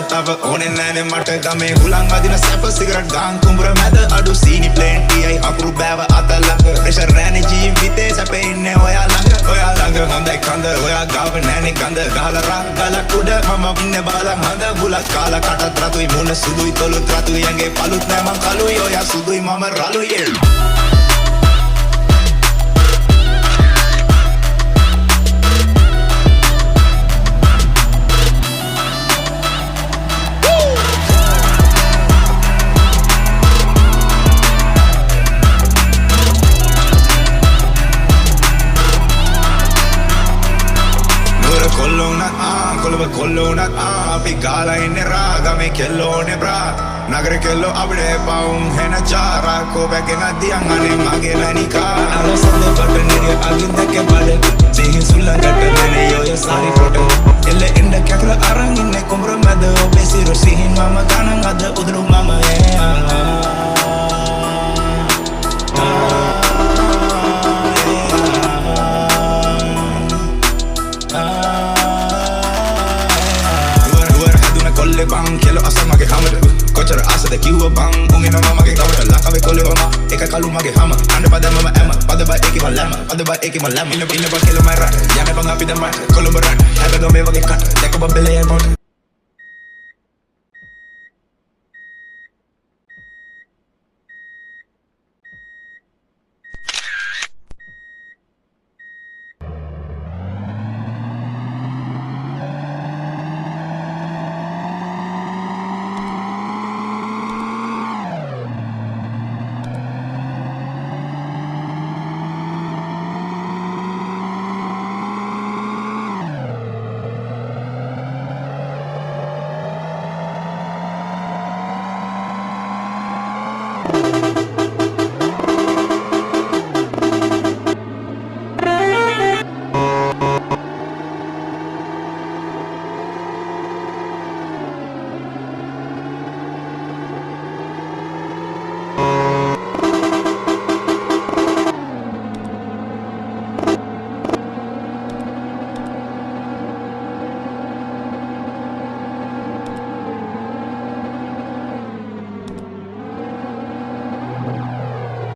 තව ඕනේ නෑනේ මට ගමේ හුලං අදින සැප සිගරට් ගාන් කුඹුර මැද අඩු සීනි ප්ලේන්ටියයි අකුරු බෑව අතලක ප්‍රෙෂර් නෑනේ ජීවිතේ සැපේ ඉන්නේ ඔයා ළඟ හොඳයි කඳ ඔයා ගාව නෑනේ ගඳ ගහලා රා ගලක් උඩ මම ඉන්නේ බාලන් හඳ බුලත් කාලා කටත් රතුයි මුණ සුදුයි තොලුත් රතුයි ඇඟේ පළුත් නෑ මං කළුයි ඔයා සුදුයි මම රළුයි කොල්ලෝනත් අපි ගාලා ඉන්නේ රාගමේ කෙල්ලෝනේ බ්‍රා නගර කෙල්ලෝ අපිට පවුම් හෙන චාරා කෝපැකෙන් අදියන් අනේ මගේ ලනිකා අරසද බටනේ අගින් දැක බඩ සිහින් සුල්ලකට නෙනේ යෝ සාරි කොට එල්ල ඉන්න කැකල අරන් ඉන්නේ කුඹර මැද ඔබේ සිරු සිහින් මම ගණන් අද උදුරු මම bang kelo asa mage hamada kochara asa de kiwa bang ungena mama ge kamara lakawe kole mama eka kalu mage hama ande pada mama ema pada ba eki malama pada ba eki malama ina ba kelo mara yane bang api da mat kolombaran habe do me wage kat deko ba bele en mot